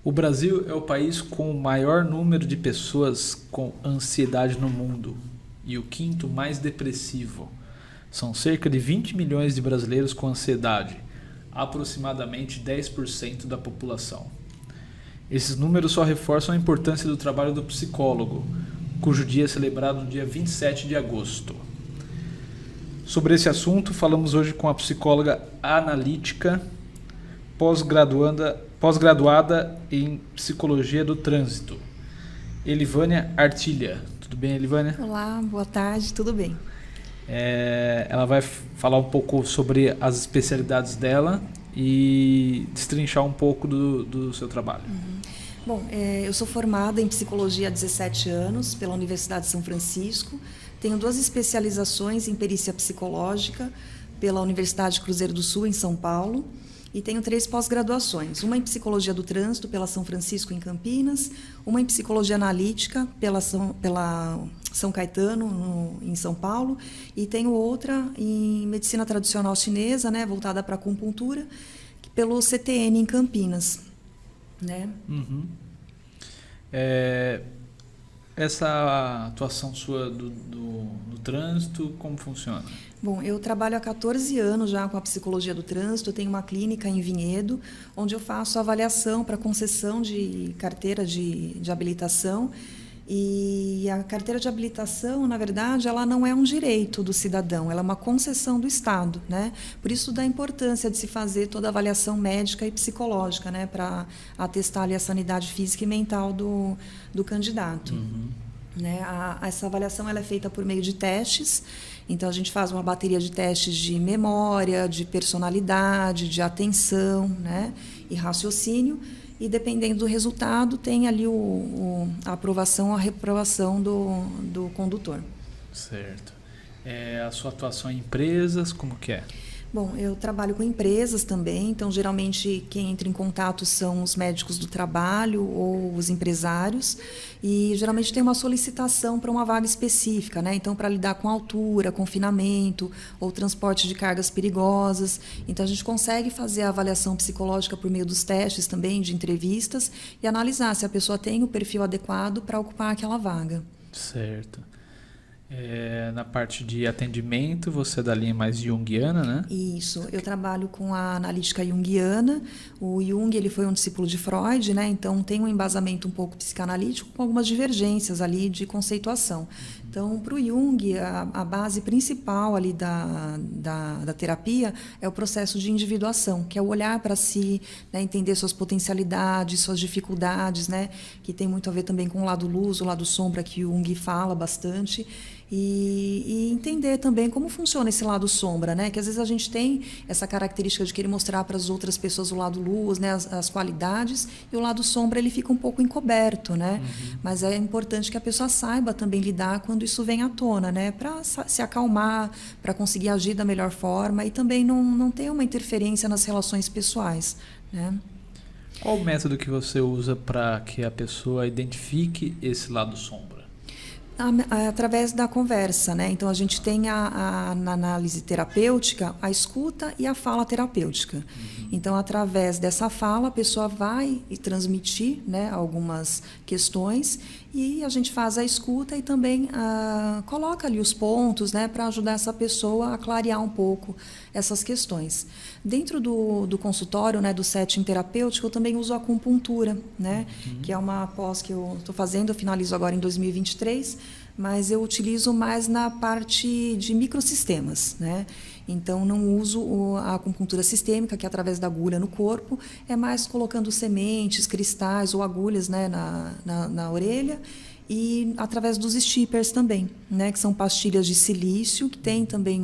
O Brasil é o país com o maior número de pessoas com ansiedade no mundo e o quinto mais depressivo. São cerca de 20 milhões de brasileiros com ansiedade, aproximadamente 10% da população. Esses números só reforçam a importância do trabalho do psicólogo, cujo dia é celebrado no dia 27 de agosto. Sobre esse assunto, falamos hoje com a psicóloga analítica, pós-graduada em Psicologia do Trânsito, Elivânia Artilha. Tudo bem, Elivânia? Olá, boa tarde, tudo bem? Ela vai falar um pouco sobre as especialidades dela e destrinchar um pouco do seu trabalho. Bom, eu sou formada em Psicologia há 17 anos pela Universidade de São Francisco. Tenho 2 especializações em Perícia Psicológica pela Universidade Cruzeiro do Sul, em São Paulo. E tenho 3 pós-graduações, uma em Psicologia do Trânsito pela São Francisco, em Campinas, uma em Psicologia Analítica pela São Caetano, em São Paulo, e tenho outra em Medicina Tradicional Chinesa, né, voltada para a acupuntura, pelo CTN, em Campinas. Né? Uhum. Essa atuação sua do trânsito, como funciona? Bom, eu trabalho há 14 anos já com a psicologia do trânsito. Eu tenho uma clínica em Vinhedo, onde eu faço avaliação para concessão de carteira de habilitação. E a carteira de habilitação, na verdade, ela não é um direito do cidadão, ela é uma concessão do Estado, né? Por isso da importância de se fazer toda a avaliação médica e psicológica, né? Para atestar ali a sanidade física e mental do candidato. Uhum. Né? Essa avaliação ela é feita por meio de testes. Então, a gente faz uma bateria de testes de memória, de personalidade, de atenção, né? E raciocínio. E, dependendo do resultado, tem ali a aprovação ou a reprovação do condutor. Certo. A sua atuação em empresas, como que é? Bom, eu trabalho com empresas também, então geralmente quem entra em contato são os médicos do trabalho ou os empresários, e geralmente tem uma solicitação para uma vaga específica, né? Então, para lidar com altura, confinamento ou transporte de cargas perigosas. Então, a gente consegue fazer a avaliação psicológica por meio dos testes também, de entrevistas, e analisar se a pessoa tem o perfil adequado para ocupar aquela vaga. Certo. Na parte de atendimento, você é da linha mais junguiana, né? Isso, eu trabalho com a analítica junguiana. O Jung ele foi um discípulo de Freud, né? Então tem um embasamento um pouco psicanalítico com algumas divergências ali de conceituação. Então, para o Jung, a base principal ali da terapia é o processo de individuação, que é o olhar para si, né? Entender suas potencialidades, suas dificuldades, né? Que tem muito a ver também com o lado luz, o lado sombra, que o Jung fala bastante. E entender também como funciona esse lado sombra, né? Que às vezes a gente tem essa característica de querer mostrar para as outras pessoas o lado luz, né? As qualidades, e o lado sombra ele fica um pouco encoberto, né? Uhum. Mas é importante que a pessoa saiba também lidar quando isso vem à tona, né? Para se acalmar, para conseguir agir da melhor forma e também não ter uma interferência nas relações pessoais, né? Qual o método que você usa para que a pessoa identifique esse lado sombra? Através da conversa, né? Então a gente tem na análise terapêutica a escuta e a fala terapêutica. Uhum. Então, através dessa fala, a pessoa vai transmitir, né, algumas questões e a gente faz a escuta e também coloca ali os pontos, né, para ajudar essa pessoa a clarear um pouco essas questões. Dentro do consultório, né, do setting terapêutico, eu também uso a acupuntura, né, que é uma pós que eu estou fazendo, eu finalizo agora em 2023, mas eu utilizo mais na parte de microsistemas, né? Então, não uso a acupuntura sistêmica, que é através da agulha no corpo, é mais colocando sementes, cristais ou agulhas, né, na orelha, e através dos steppers também, né, que são pastilhas de silício, que tem também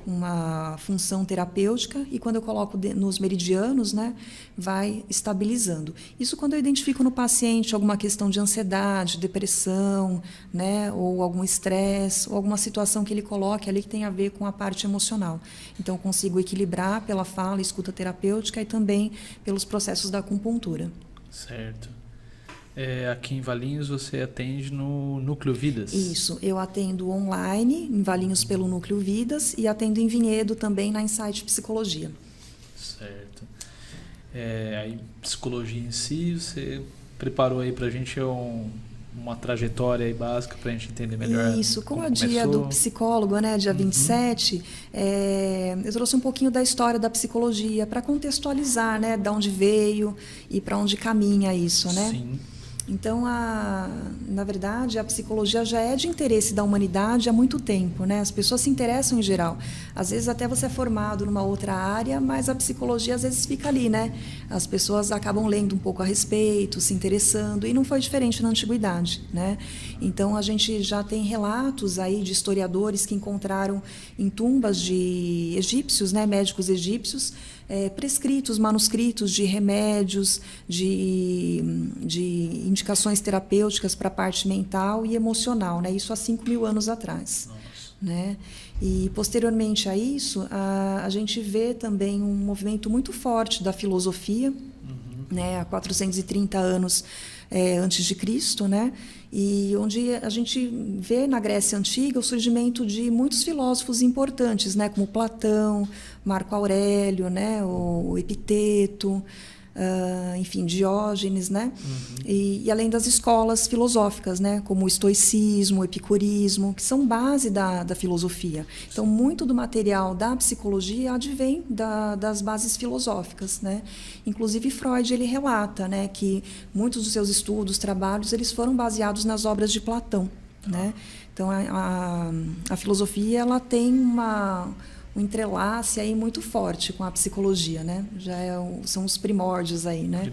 uma função terapêutica, e quando eu coloco nos meridianos, né, vai estabilizando. Isso quando eu identifico no paciente alguma questão de ansiedade, depressão, né, ou algum estresse, ou alguma situação que ele coloque ali que tem a ver com a parte emocional. Então, eu consigo equilibrar pela fala, escuta terapêutica e também pelos processos da acupuntura. Certo. Aqui em Valinhos você atende no Núcleo Vidas? Isso, eu atendo online, em Valinhos pelo Núcleo Vidas, e atendo em Vinhedo também na Insight Psicologia. Certo. Aí, psicologia em si, você preparou aí pra gente uma trajetória aí básica pra gente entender melhor. Isso, como é o começou. dia do psicólogo, né, dia 27, eu trouxe um pouquinho da história da psicologia para contextualizar, né, de onde veio e para onde caminha isso, né? Sim. Então, na verdade, a psicologia já é de interesse da humanidade há muito tempo, né? As pessoas se interessam em geral. Às vezes até você é formado numa outra área, mas a psicologia às vezes fica ali, né? As pessoas acabam lendo um pouco a respeito, se interessando, e não foi diferente na antiguidade, né? Então, a gente já tem relatos aí de historiadores que encontraram em tumbas de egípcios, né? Médicos egípcios, prescritos manuscritos de remédios, de indicações terapêuticas para a parte mental e emocional, né? Isso há 5.000 anos atrás. Nossa. Né? E, posteriormente a isso, a gente vê também um movimento muito forte da filosofia, né? Há 430 anos antes de Cristo, né? E onde a gente vê na Grécia Antiga o surgimento de muitos filósofos importantes, né? Como Platão, Marco Aurélio, né? O Epiteto, enfim, Diógenes, né? E além das escolas filosóficas, né? Como o estoicismo, o epicurismo, que são base da filosofia. Então, muito do material da psicologia advém das bases filosóficas, né? Inclusive, Freud, ele relata, né, que muitos dos seus estudos, trabalhos, eles foram baseados nas obras de Platão, né? Então, a filosofia, ela tem um entrelace aí muito forte com a psicologia, né? São os primórdios aí, né?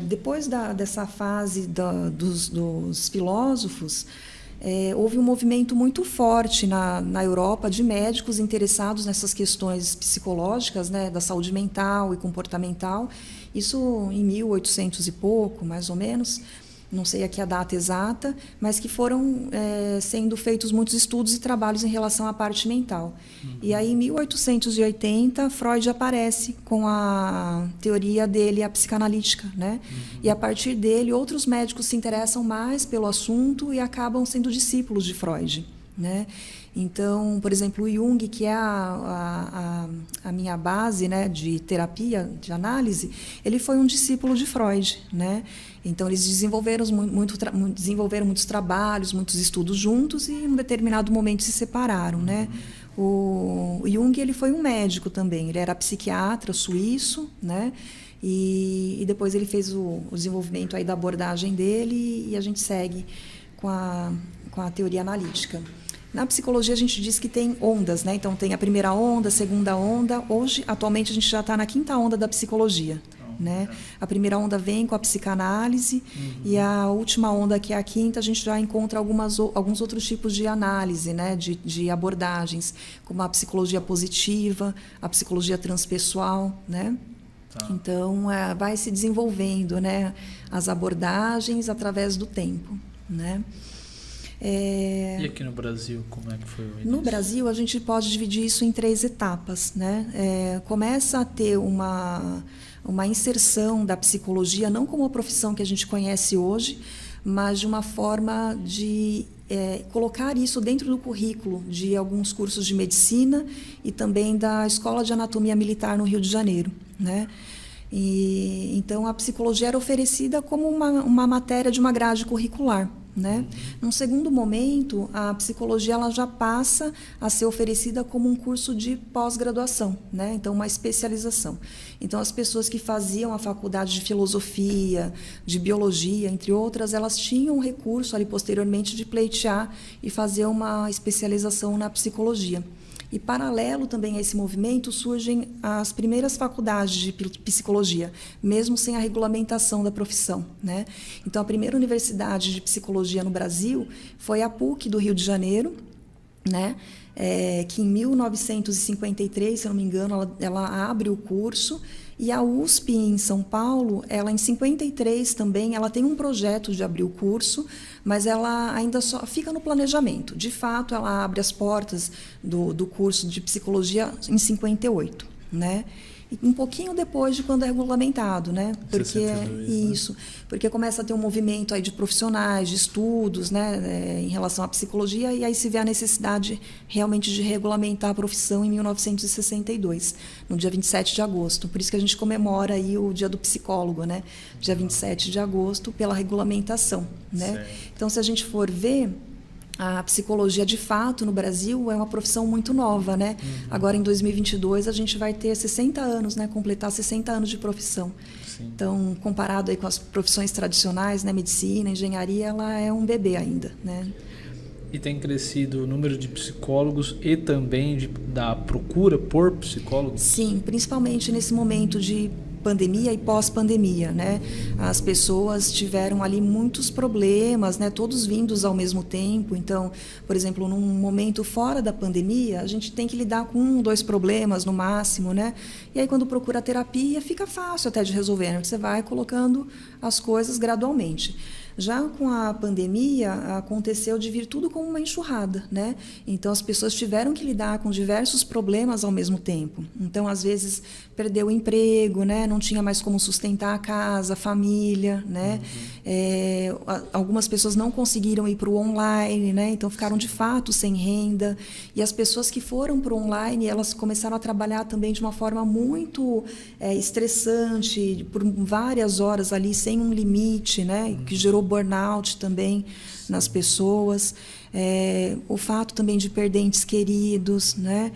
Depois dessa fase dos filósofos, houve um movimento muito forte na Europa de médicos interessados nessas questões psicológicas, né, da saúde mental e comportamental. Isso em 1800 e pouco, mais ou menos. Não sei aqui a data exata, mas que foram sendo feitos muitos estudos e trabalhos em relação à parte mental. E aí, em 1880, Freud aparece com a teoria dele, a psicanalítica, né? E a partir dele, outros médicos se interessam mais pelo assunto e acabam sendo discípulos de Freud, né? Então, por exemplo, o Jung, que é a minha base, né, de terapia, de análise, ele foi um discípulo de Freud, né? Então, eles desenvolveram muitos trabalhos, muitos estudos juntos e, em um determinado momento, se separaram, né? O Jung, ele foi um médico também, ele era psiquiatra suíço, né? E depois ele fez o desenvolvimento aí da abordagem dele e a gente segue com a teoria analítica. Na psicologia, a gente diz que tem ondas, né? Então, tem a primeira onda, a segunda onda. Hoje, atualmente, a gente já está na 5ª onda da psicologia, né? A primeira onda vem com a psicanálise e a última onda, que é a 5ª, a gente já encontra alguns outros tipos de análise, né? De abordagens, como a psicologia positiva, a psicologia transpessoal, né? Então, vai se desenvolvendo, né, as abordagens através do tempo, né? E aqui no Brasil, como é que foi o início? No Brasil, a gente pode dividir isso em 3 etapas, né? Começa a ter uma inserção da psicologia, não como a profissão que a gente conhece hoje, mas de uma forma de colocar isso dentro do currículo de alguns cursos de medicina e também da Escola de Anatomia Militar no Rio de Janeiro, né? Então, a psicologia era oferecida como uma matéria de uma grade curricular, né? Num segundo momento, a psicologia ela já passa a ser oferecida como um curso de pós-graduação, né? Então, uma especialização. Então, as pessoas que faziam a faculdade de filosofia, de biologia, entre outras, elas tinham o recurso ali posteriormente de pleitear e fazer uma especialização na psicologia. E, paralelo também a esse movimento, surgem as primeiras faculdades de psicologia, mesmo sem a regulamentação da profissão, né? Então, a primeira universidade de psicologia no Brasil foi a PUC do Rio de Janeiro, né? Que em 1953, se eu não me engano, ela abre o curso. E a USP, em São Paulo, ela em 53 também, ela tem um projeto de abrir o curso, mas ela ainda só fica no planejamento. De fato, ela abre as portas do curso de psicologia em 58, né? e um pouquinho depois de quando é regulamentado, né? Porque 62, isso, porque começa a ter um movimento aí de profissionais, de estudos, né, em relação à psicologia, e aí se vê a necessidade realmente de regulamentar a profissão em 1962, no dia 27 de agosto. Por isso que a gente comemora aí o Dia do Psicólogo, né? Dia 27 de agosto, pela regulamentação, né? Certo. Então, se a gente for ver, a psicologia, de fato, no Brasil, é uma profissão muito nova, né? Agora, em 2022, a gente vai ter 60 anos, né? Completar 60 anos de profissão. Sim. Então, comparado aí com as profissões tradicionais, né? Medicina, engenharia, ela é um bebê ainda, né? E tem crescido o número de psicólogos e também da procura por psicólogos? Sim, principalmente nesse momento de pandemia e pós-pandemia, né? As pessoas tiveram ali muitos problemas, né? Todos vindos ao mesmo tempo. Então, por exemplo, num momento fora da pandemia, a gente tem que lidar com 1, 2 problemas no máximo, né? E aí, quando procura terapia, fica fácil até de resolver, né? Você vai colocando as coisas gradualmente. Já com a pandemia, aconteceu de vir tudo como uma enxurrada, né? Então, as pessoas tiveram que lidar com diversos problemas ao mesmo tempo. Então, às vezes, perdeu o emprego, né? Não tinha mais como sustentar a casa, a família, né? Algumas pessoas não conseguiram ir para o online, né? Então, ficaram, de fato, sem renda. E as pessoas que foram para o online, elas começaram a trabalhar também de uma forma muito estressante, por várias horas ali, sem um limite, né? Que gerou burnout também nas pessoas, o fato também de perder entes queridos, né?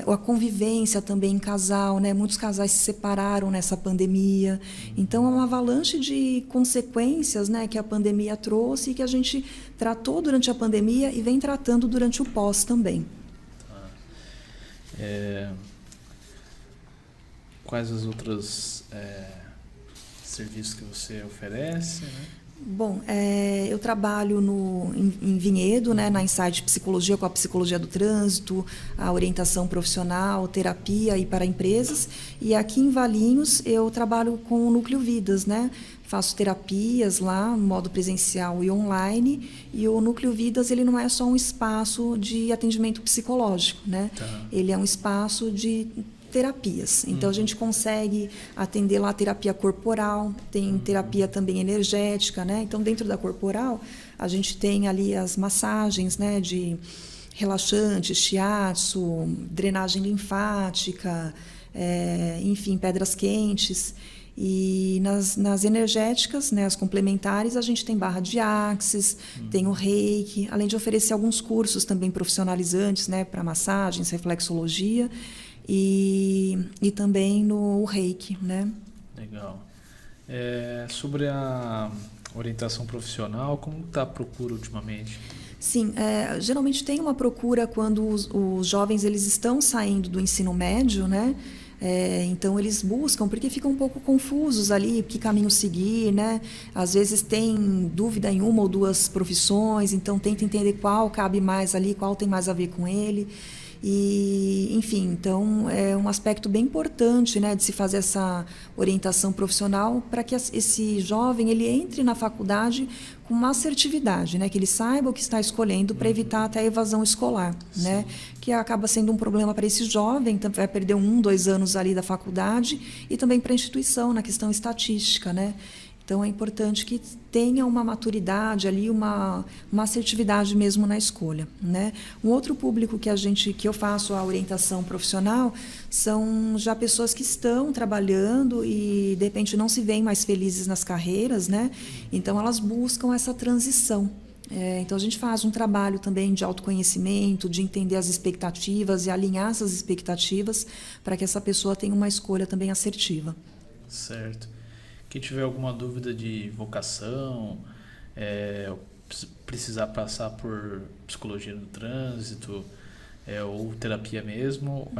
A convivência também em casal, né? Muitos casais se separaram nessa pandemia. Então, é uma avalanche de consequências, né, que a pandemia trouxe e que a gente tratou durante a pandemia e vem tratando durante o pós também. Quais os outros serviços que você oferece, né? Bom, eu trabalho em Vinhedo, né, na Insight Psicologia, com a psicologia do trânsito, a orientação profissional, terapia e para empresas. E aqui em Valinhos eu trabalho com o Núcleo Vidas, né? Faço terapias lá, no modo presencial e online. E o Núcleo Vidas, ele não é só um espaço de atendimento psicológico, né? Tá. Ele é um espaço de terapias. Então, a gente consegue atender lá a terapia corporal, tem terapia também energética, né? Então, dentro da corporal, a gente tem ali as massagens, né, de relaxante, shiatsu, drenagem linfática, enfim, pedras quentes. E nas energéticas, né, as complementares, a gente tem barra de axis, tem o reiki, além de oferecer alguns cursos também profissionalizantes, né, para massagens, reflexologia, e também no reiki, né? Legal. Sobre a orientação profissional, como está a procura ultimamente? Sim, geralmente tem uma procura quando os jovens eles estão saindo do ensino médio, né? Então eles buscam, porque ficam um pouco confusos ali, que caminho seguir, né? Às vezes tem dúvida em 1 ou 2 profissões, então tenta entender qual cabe mais ali, qual tem mais a ver com ele. E, enfim, então é um aspecto bem importante, né, de se fazer essa orientação profissional para que esse jovem ele entre na faculdade com uma assertividade, né, que ele saiba o que está escolhendo para evitar até a evasão escolar, né, que acaba sendo um problema para esse jovem, então vai perder 1, 2 anos ali da faculdade e também para a instituição na questão estatística, né. Então, é importante que tenha uma maturidade ali, uma assertividade mesmo na escolha, né? Um outro público que eu faço a orientação profissional são já pessoas que estão trabalhando e, de repente, não se veem mais felizes nas carreiras, né? Então, elas buscam essa transição. Então, a gente faz um trabalho também de autoconhecimento, de entender as expectativas e alinhar essas expectativas para que essa pessoa tenha uma escolha também assertiva. Certo. Quem tiver alguma dúvida de vocação, precisar passar por psicologia do trânsito, ou terapia mesmo,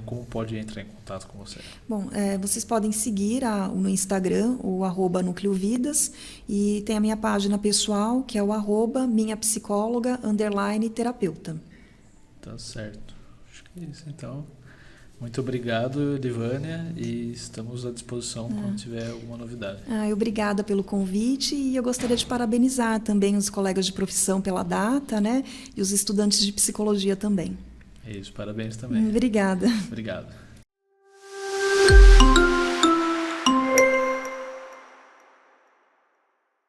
como pode entrar em contato com você? Bom, vocês podem seguir no Instagram, o @núcleovidas, e tem a minha página pessoal, que é o @minhapsicóloga_terapeuta. Tá certo. Acho que é isso, então. Muito obrigado, Livânia, e estamos à disposição quando tiver alguma novidade. Obrigada pelo convite, e eu gostaria de parabenizar também os colegas de profissão pela data, né, e os estudantes de psicologia também. É isso, parabéns também. Obrigada. Obrigado.